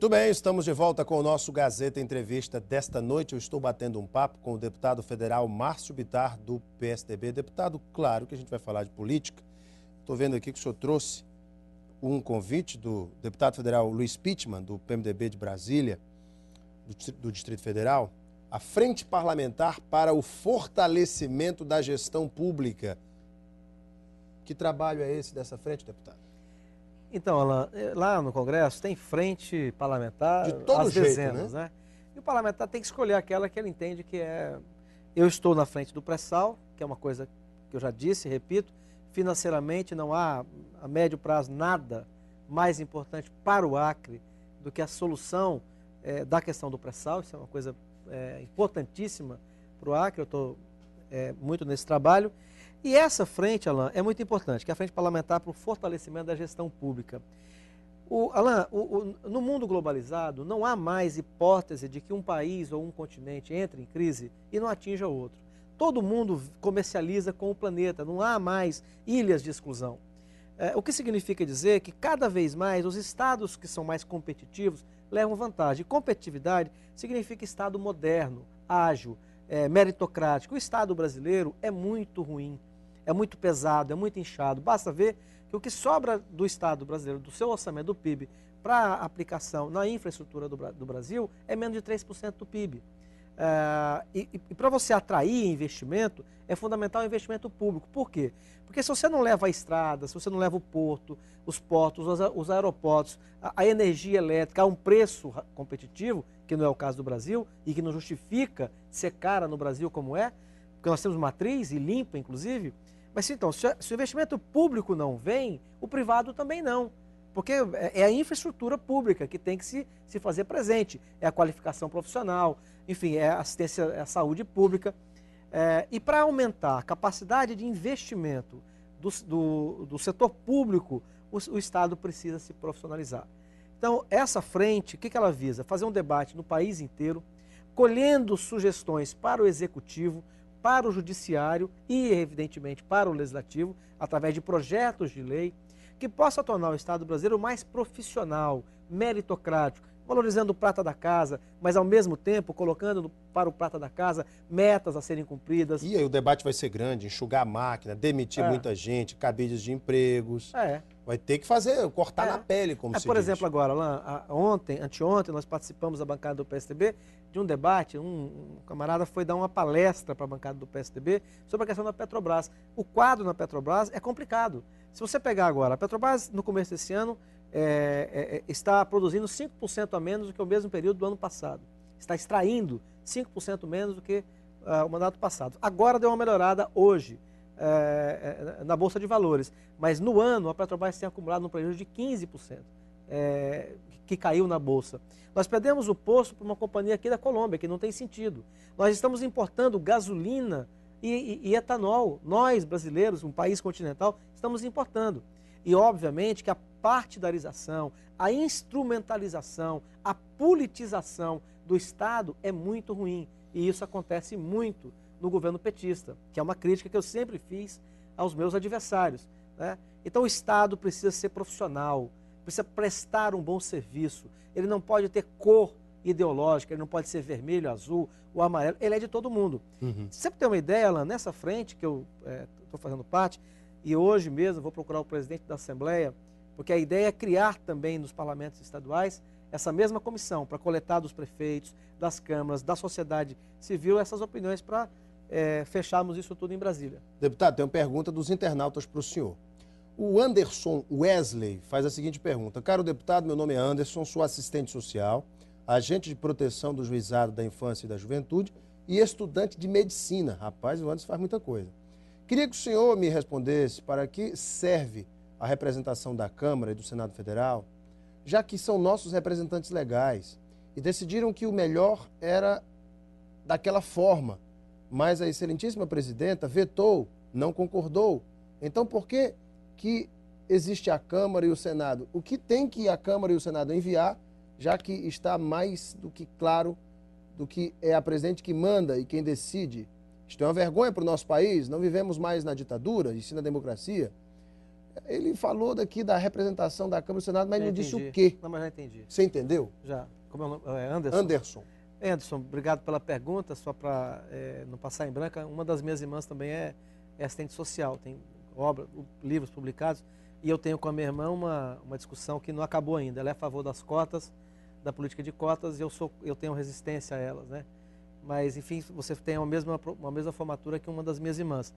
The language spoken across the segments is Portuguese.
Muito bem, estamos de volta com o nosso Gazeta Entrevista desta noite. Eu estou batendo um papo com o deputado federal Márcio Bittar, do PSDB. Deputado, claro que a gente vai falar de política. Estou vendo aqui que o senhor trouxe um convite do deputado federal Luiz Pittman, do PMDB de Brasília, do Distrito Federal, a Frente Parlamentar para o Fortalecimento da Gestão Pública. Que trabalho é esse dessa frente, deputado? Então, Alan, lá no Congresso tem frente parlamentar, de todo às jeito, dezenas, né? E o parlamentar tem que escolher aquela que ele entende que é... Eu estou na frente do pré-sal, que é uma coisa que eu já disse, repito, financeiramente não há, a médio prazo, nada mais importante para o Acre do que a solução da questão do pré-sal. Isso é uma coisa importantíssima para o Acre, eu estou muito nesse trabalho. E essa frente, Alan, é muito importante, que é a Frente Parlamentar para o Fortalecimento da Gestão Pública. Alan, no mundo globalizado, não há mais hipótese de que um país ou um continente entre em crise e não atinja outro. Todo mundo comercializa com o planeta, não há mais ilhas de exclusão. O que significa dizer que cada vez mais os estados que são mais competitivos levam vantagem. E competitividade significa estado moderno, ágil, meritocrático. O estado brasileiro é muito ruim. É muito pesado, é muito inchado. Basta ver que o que sobra do Estado brasileiro, do seu orçamento do PIB, para aplicação na infraestrutura do Brasil, é menos de 3% do PIB. E para você atrair investimento, é fundamental o investimento público. Por quê? Porque se você não leva a estrada, se você não leva o porto, os portos, os aeroportos, a energia elétrica a um preço competitivo, que não é o caso do Brasil, e que não justifica ser cara no Brasil como é, porque nós temos matriz e limpa, inclusive. Mas então, se o investimento público não vem, o privado também não. Porque é a infraestrutura pública que tem que se fazer presente. É a qualificação profissional, enfim, é a assistência à saúde pública. E para aumentar a capacidade de investimento do setor público, o Estado precisa se profissionalizar. Então, essa frente, o que ela visa? Fazer um debate no país inteiro, colhendo sugestões para o Executivo, para o Judiciário e, evidentemente, para o Legislativo, através de projetos de lei, que possa tornar o Estado brasileiro mais profissional, meritocrático, valorizando o prata da casa, mas, ao mesmo tempo, colocando para o prata da casa metas a serem cumpridas. E aí o debate vai ser grande, enxugar a máquina, demitir muita gente, cabides de empregos. Vai ter que cortar na pele, como se diz. Por exemplo, agora, anteontem, nós participamos da bancada do PSDB de um debate, um camarada foi dar uma palestra para a bancada do PSDB sobre a questão da Petrobras. O quadro na Petrobras é complicado. Se você pegar agora, a Petrobras, no começo desse ano, está produzindo 5% a menos do que o mesmo período do ano passado. Está extraindo 5% menos do que o mandato passado. Agora deu uma melhorada hoje na Bolsa de Valores, mas no ano a Petrobras tem acumulado um prejuízo de 15%. Que caiu na Bolsa. Nós perdemos o posto para uma companhia aqui da Colômbia, que não tem sentido. Nós estamos importando gasolina e etanol. Nós, brasileiros, um país continental, estamos importando. E, obviamente, que a partidarização, a instrumentalização, a politização do Estado é muito ruim. E isso acontece muito no governo petista, que é uma crítica que eu sempre fiz aos meus adversários, né? Então, o Estado precisa ser profissional, precisa prestar um bom serviço. Ele não pode ter cor ideológica, ele não pode ser vermelho, azul ou amarelo, ele é de todo mundo. Você tem uma ideia, Alan, nessa frente que eu estou fazendo parte, e hoje mesmo vou procurar o presidente da Assembleia, porque a ideia é criar também nos parlamentos estaduais essa mesma comissão para coletar dos prefeitos, das câmaras, da sociedade civil, essas opiniões para fecharmos isso tudo em Brasília. Deputado, tem uma pergunta dos internautas para o senhor. O Anderson Wesley faz a seguinte pergunta. Caro deputado, meu nome é Anderson, sou assistente social, agente de proteção do Juizado da Infância e da Juventude e estudante de medicina. Rapaz, o Anderson faz muita coisa. Queria que o senhor me respondesse para que serve a representação da Câmara e do Senado Federal, já que são nossos representantes legais e decidiram que o melhor era daquela forma, mas a excelentíssima presidenta vetou, não concordou. Então, por que existe a Câmara e o Senado? O que tem que a Câmara e o Senado enviar, já que está mais do que claro do que é a presidente que manda e quem decide? Isto é uma vergonha para o nosso país, não vivemos mais na ditadura, e sim na democracia. Ele falou daqui da representação da Câmara e do Senado, mas Já não disse entendi. o quê. Não, mas já entendi. Você entendeu? Já. Como é o nome? Anderson? Anderson. Anderson, obrigado pela pergunta. Só para não passar em branco, uma das minhas irmãs também é assistente social, tem livros publicados, e eu tenho com a minha irmã uma discussão que não acabou ainda. Ela é a favor das cotas, da política de cotas, e eu tenho resistência a elas, né? Mas, enfim, você tem uma mesma formatura que uma das minhas irmãs.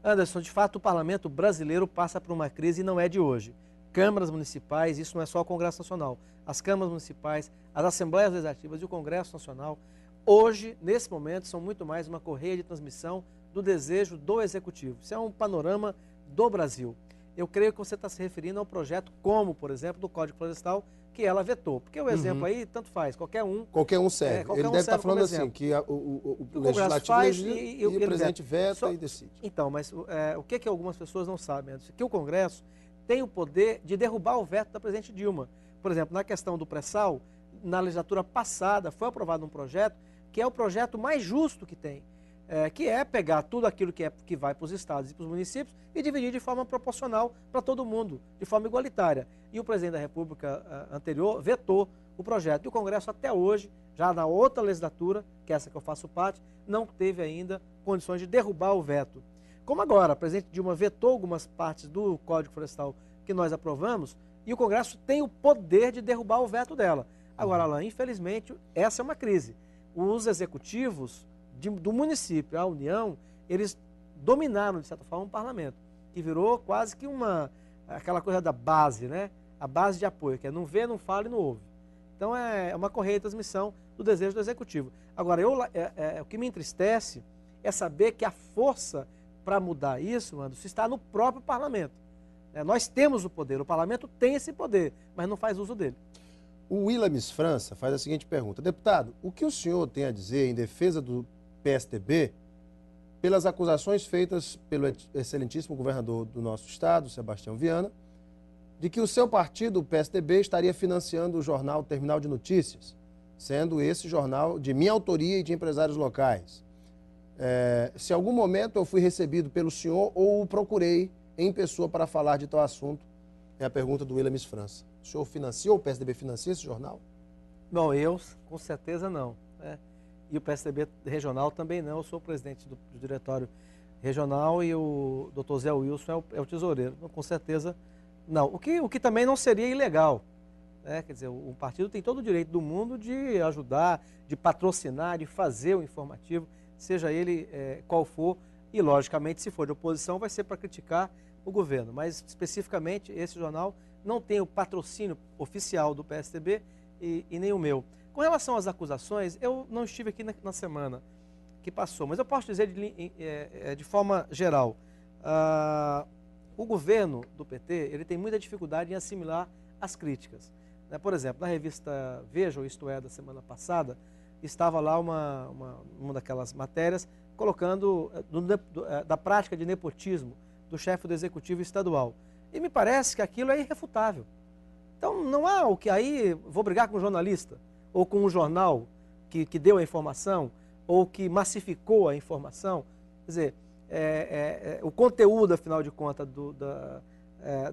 Anderson, de fato, o parlamento brasileiro passa por uma crise e não é de hoje. Câmaras municipais, isso não é só o Congresso Nacional, as câmaras municipais, as assembleias legislativas e o Congresso Nacional, hoje, nesse momento, são muito mais uma correia de transmissão do desejo do Executivo. Isso é um panorama do Brasil. Eu creio que você está se referindo ao projeto como, por exemplo, do Código Florestal, que ela vetou. Porque o exemplo aí, tanto faz, qualquer um. Qualquer um serve. Ele deve estar falando assim, que o Legislativo faz e o presidente veta e decide. Então, mas o que algumas pessoas não sabem? Que o Congresso tem o poder de derrubar o veto da presidente Dilma. Por exemplo, na questão do pré-sal, na legislatura passada foi aprovado um projeto que é o projeto mais justo que tem, que é pegar tudo aquilo que vai para os estados e para os municípios e dividir de forma proporcional para todo mundo, de forma igualitária. E o presidente da República anterior vetou o projeto. E o Congresso até hoje, já na outra legislatura, que é essa que eu faço parte, não teve ainda condições de derrubar o veto. Como agora, a presidente Dilma vetou algumas partes do Código Florestal que nós aprovamos, e o Congresso tem o poder de derrubar o veto dela. Agora, Alain, infelizmente, essa é uma crise. Os executivos do município, a União, eles dominaram, de certa forma, o parlamento, que virou quase que aquela coisa da base, né? A base de apoio, que é não vê, não fala e não ouve. Então, é uma correia de transmissão do desejo do executivo. Agora, o que me entristece é saber que a força para mudar isso, Anderson, está no próprio parlamento. Nós temos o poder, o parlamento tem esse poder, mas não faz uso dele. O Willamis França faz a seguinte pergunta: deputado, o que o senhor tem a dizer em defesa do PSDB pelas acusações feitas pelo excelentíssimo governador do nosso estado, Sebastião Viana, de que o seu partido, o PSDB, estaria financiando o jornal Terminal de Notícias, sendo esse jornal de minha autoria e de empresários locais? Se em algum momento eu fui recebido pelo senhor ou o procurei em pessoa para falar de tal assunto, é a pergunta do Willamis França. O senhor financiou, o PSDB financia esse jornal? Não, eu com certeza não. E o PSDB regional também não. Eu sou o presidente do diretório regional e o Dr. Zé Wilson é o tesoureiro. Então, com certeza não. O que também não seria ilegal. Quer dizer, o partido tem todo o direito do mundo de ajudar, de patrocinar, de fazer o informativo, seja ele qual for. E, logicamente, se for de oposição, vai ser para criticar o governo. Mas, especificamente, esse jornal não tem o patrocínio oficial do PSDB e nem o meu. Com relação às acusações, eu não estive aqui na semana que passou, mas eu posso dizer de forma geral. O governo do PT ele tem muita dificuldade em assimilar as críticas. Por exemplo, na revista Veja, ou Isto É, da semana passada, estava lá uma daquelas matérias colocando da prática de nepotismo do chefe do Executivo Estadual. E me parece que aquilo é irrefutável. Então, não há o que aí, vou brigar com um jornalista, ou com um jornal que deu a informação, ou que massificou a informação. Quer dizer, o conteúdo, afinal de contas,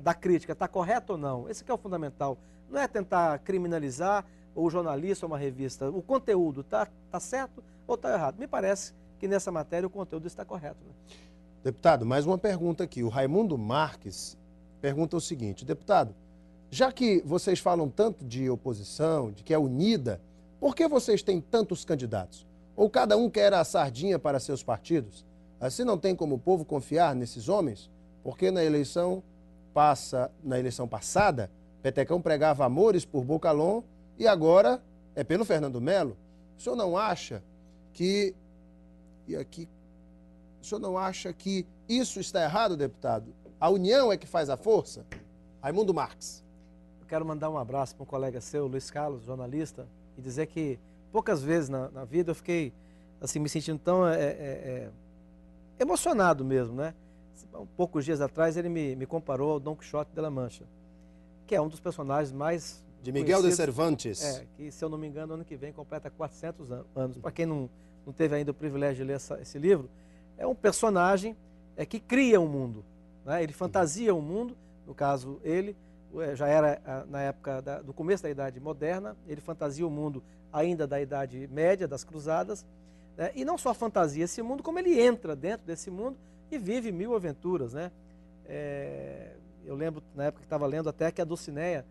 da crítica está correto ou não? Esse que é o fundamental. Não é tentar criminalizar ou o jornalista ou uma revista. O conteúdo está certo ou está errado? Me parece que nessa matéria o conteúdo está correto. Né? Deputado, mais uma pergunta aqui. O Raimundo Marques pergunta o seguinte: deputado, já que vocês falam tanto de oposição, de que é unida, por que vocês têm tantos candidatos? Ou cada um quer a sardinha para seus partidos? Assim não tem como o povo confiar nesses homens? Porque na eleição passada, Petecão pregava amores por Bocalon e agora é pelo Fernando Melo. O senhor não acha que... O senhor não acha que isso está errado, deputado? A união é que faz a força? Raimundo Marques. Eu quero mandar um abraço para um colega seu, Luiz Carlos, jornalista, e dizer que poucas vezes na vida eu fiquei assim, me sentindo tão emocionado mesmo, né? Poucos dias atrás ele me comparou ao Dom Quixote de La Mancha, que é um dos personagens mais de Miguel de Cervantes. Que, se eu não me engano, ano que vem completa 400 anos. Para quem não teve ainda o privilégio de ler esse livro, é um personagem que cria um mundo. Né? Ele fantasia um mundo, no caso ele, já era na época do começo da Idade Moderna, ele fantasia o mundo ainda da Idade Média, das Cruzadas, né? E não só fantasia esse mundo, como ele entra dentro desse mundo e vive mil aventuras, né? Eu lembro, na época que estava lendo até que a Dulcinea,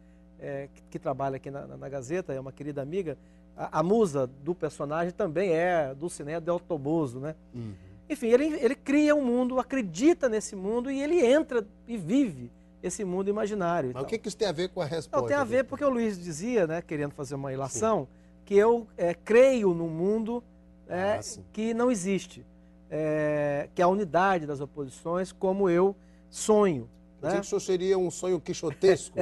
que trabalha aqui na Gazeta, é uma querida amiga, a musa do personagem também é Dulcinea del Toboso, né? Uhum. Enfim, ele cria um mundo, acredita nesse mundo e ele entra e vive esse mundo imaginário. Mas o que isso tem a ver com a resposta? Não, tem a ver porque o Luiz dizia, né, querendo fazer uma ilação, que eu creio num mundo que não existe, que é a unidade das oposições, como eu sonho. Né? Que isso seria um sonho quixotesco?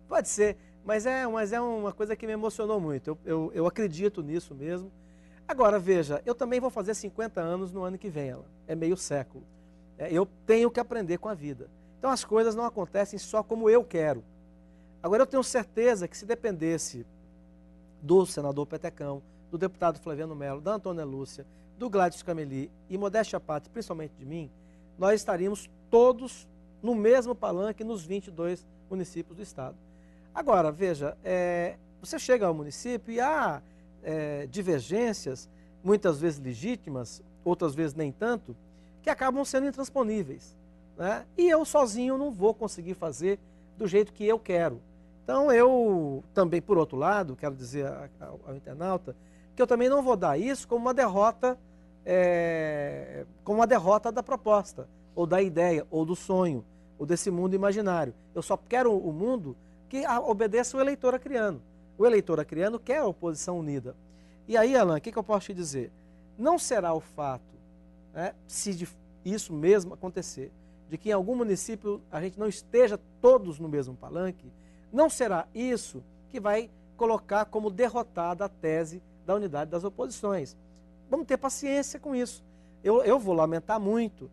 Pode ser, mas é uma coisa que me emocionou muito. Eu acredito nisso mesmo. Agora, veja, eu também vou fazer 50 anos no ano que vem, Alan. É meio século. Eu tenho que aprender com a vida. Então as coisas não acontecem só como eu quero. Agora eu tenho certeza que se dependesse do senador Petecão, do deputado Flaviano Melo, da Antônia Lúcia, do Gladys Cameli e modéstia à parte, principalmente de mim, nós estaríamos todos no mesmo palanque nos 22 municípios do estado. Agora, veja, você chega ao município e há divergências, muitas vezes legítimas, outras vezes nem tanto, que acabam sendo intransponíveis. Né? E eu sozinho não vou conseguir fazer do jeito que eu quero. Então eu também, por outro lado, quero dizer ao internauta, que eu também não vou dar isso como uma derrota da proposta, ou da ideia, ou do sonho, ou desse mundo imaginário. Eu só quero o mundo que obedeça o eleitor acriano. O eleitor acriano quer a oposição unida. E aí, Alan, o que eu posso te dizer? Não será o fato, se isso mesmo acontecer, de que em algum município a gente não esteja todos no mesmo palanque, não será isso que vai colocar como derrotada a tese da unidade das oposições. Vamos ter paciência com isso. Eu vou lamentar muito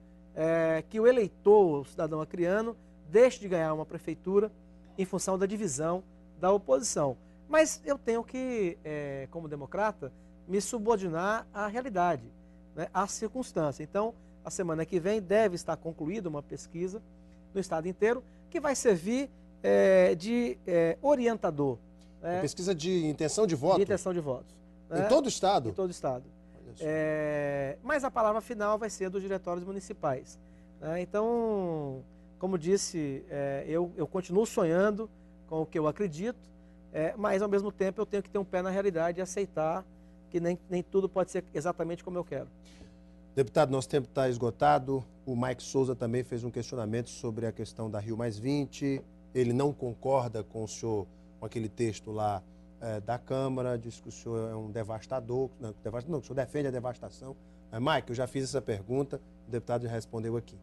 que o eleitor, o cidadão acriano, deixe de ganhar uma prefeitura em função da divisão da oposição. Mas eu tenho que, como democrata, me subordinar à realidade, né, à circunstância. Então, a semana que vem deve estar concluída uma pesquisa no estado inteiro que vai servir de orientador. Pesquisa de intenção de voto? De intenção de votos. Em todo o estado? Em todo o estado. Mas a palavra final vai ser dos diretórios municipais. Então, como disse, eu continuo sonhando com o que eu acredito, mas ao mesmo tempo eu tenho que ter um pé na realidade e aceitar que nem tudo pode ser exatamente como eu quero. Deputado, nosso tempo está esgotado. O Mike Souza também fez um questionamento sobre a questão da Rio+20. Ele não concorda com o senhor, com aquele texto lá da Câmara, diz que o senhor é um devastador. Não, o senhor defende a devastação. Mas, Mike, eu já fiz essa pergunta, o deputado já respondeu aqui.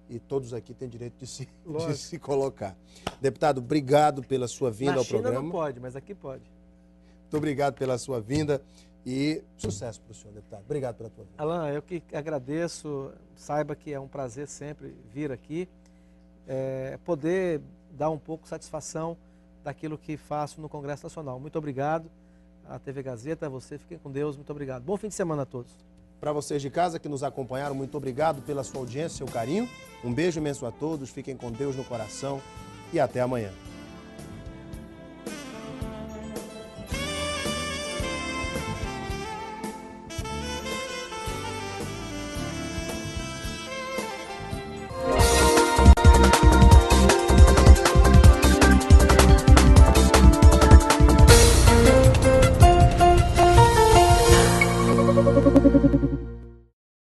E todos aqui têm direito de se colocar. Deputado, obrigado pela sua vinda ao programa. Na China não pode, mas aqui pode. Muito obrigado pela sua vinda. E sucesso para o senhor, deputado. Obrigado pela tua vida. Alan, eu que agradeço. Saiba que é um prazer sempre vir aqui, poder dar um pouco de satisfação daquilo que faço no Congresso Nacional. Muito obrigado à TV Gazeta, a você. Fiquem com Deus. Muito obrigado. Bom fim de semana a todos. Para vocês de casa que nos acompanharam, muito obrigado pela sua audiência, seu carinho. Um beijo imenso a todos. Fiquem com Deus no coração e até amanhã.